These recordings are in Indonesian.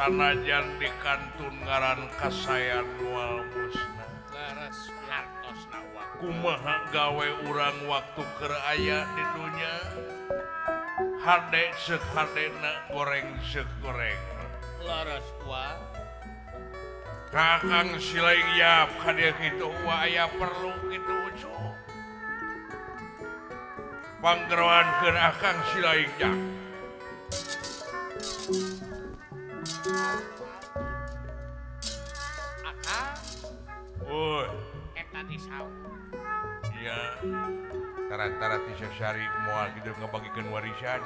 Sanajan di kantun ngaran kasayan wal musna kumaha gawe urang waktu keur aya di dunya hade seuk hadena goreng seuk goreng laras wa kakang silaing yap kadia kitu wa aya perlu kitu ucu panggeroankeun akang silaing yap Akang eta disau iya tara-tara ti sari moal kitu ngabagikeun warisan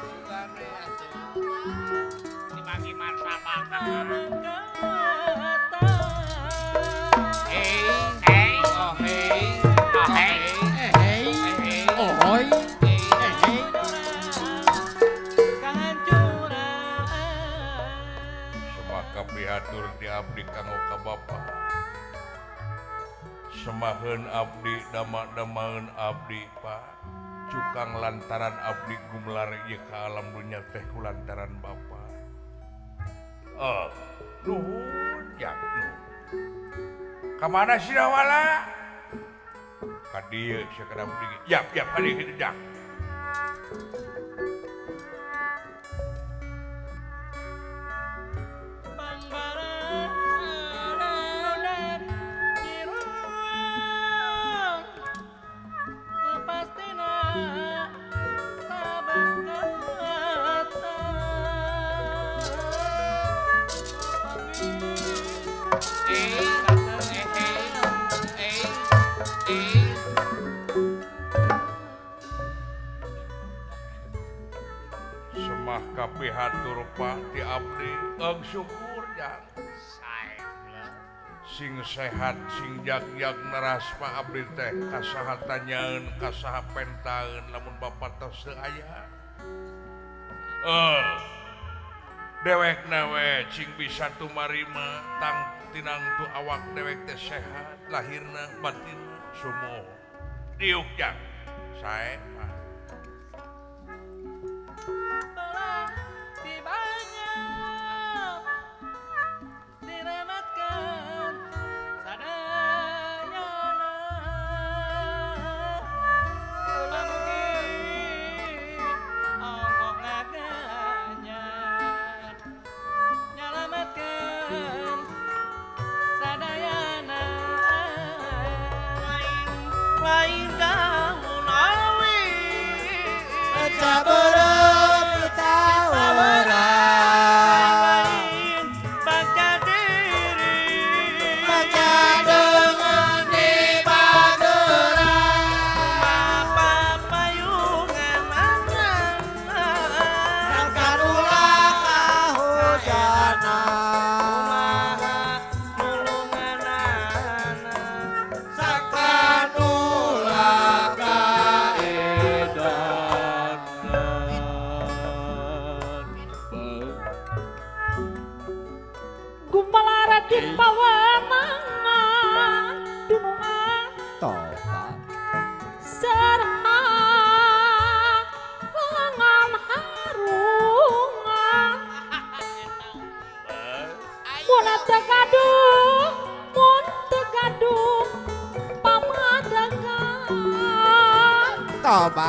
sulane atuh dibagi martabat pihatur di abdi kanggo ka bapa semaheun abdi dama-damaeun abdi pak cukang lantaran abdi gumelar ieu ka alam dunya teh kulantaran bapa nuhun jak nuhun ka mana sina wala ka dieu sakedap abdi yap ka dieu kitu jak pihatur pak ti abdi eung syukur jang sing sehat sing jag-jag neras pak abdi teh kasaha tanyaeun kasaha pentaeun lamun bapa tos teu aya dewekna we cing bisa tumarima tang tinangtu awak dewek teh sehat lahirna batinna sumo diuk jang sae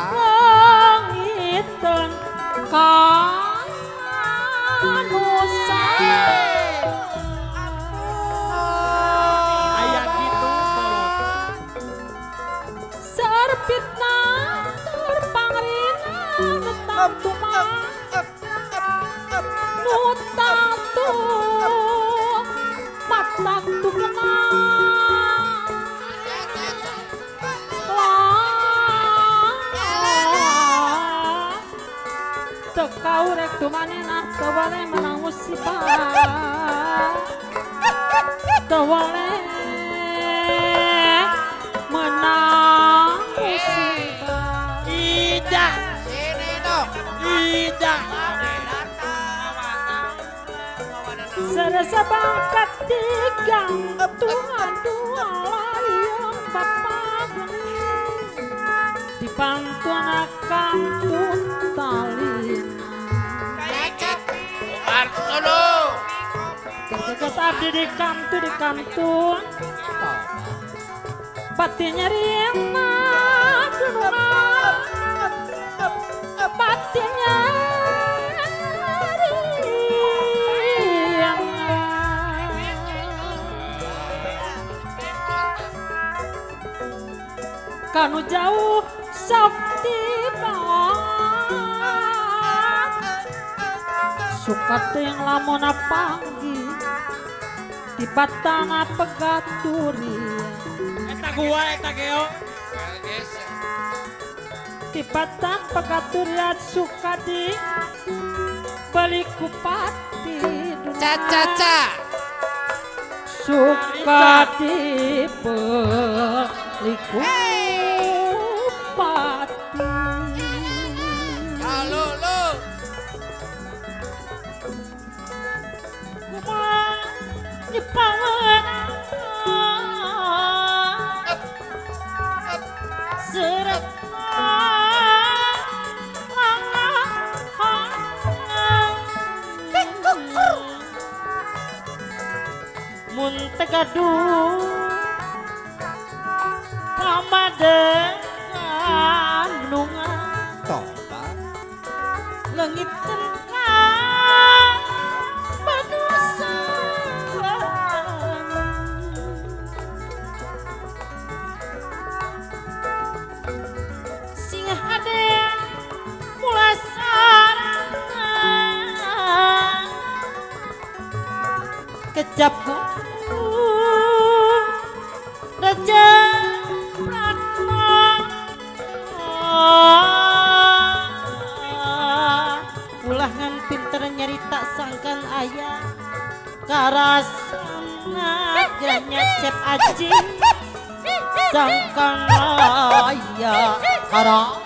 langit kanusa aya gitu bolot serpitna terpangrin tumang nutatu patak tukenang tekau rek tumanena tewale menang musibah tewale menang musibah Ida. Sini dong. Ida. serasa bangkat tiga Tuhan dua layang bapak dibantu anak kampung talina Bukan dulu. kerja abdi di kampung batinnya riana gunungan batinnya kanu jauh sakti banget suka yang lamona panggi di batang pegaturi Eta gua eta geo. di batang pegaturian suka di beli kupati Caca. suka di beli kupati Halo lu. kumah di pangan seret mun tegaduh pamadegan nungan langit tengkang badusan sing hade mulasan kecap Raja ulah ngan pinter nyarita sangkan ayah karasana ganya cep aji sangkan ayah harap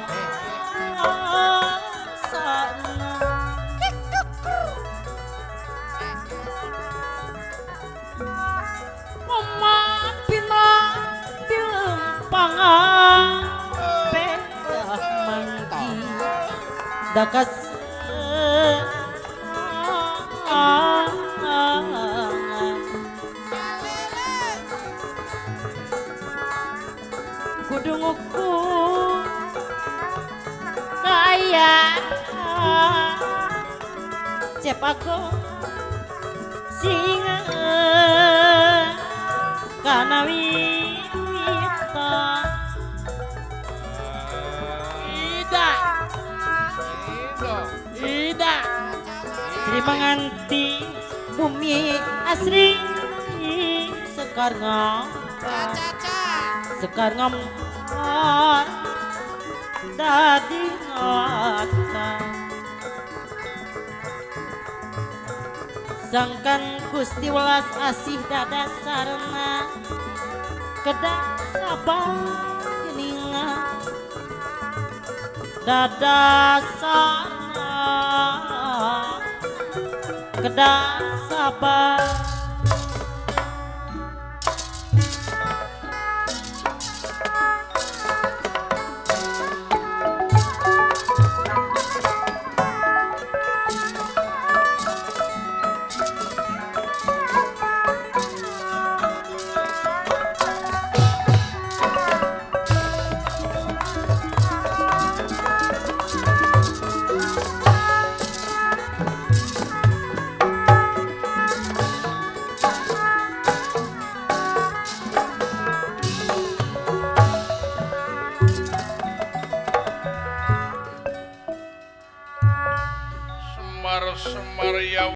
dakas kudunguku kaya cep aku singa kana wita Ida. Sri menganti bumi asri sekar ngam dadi ngata sangkan Gusti welas asih dada sarana kedah sabar geningan dada sarana kedah sabar Maria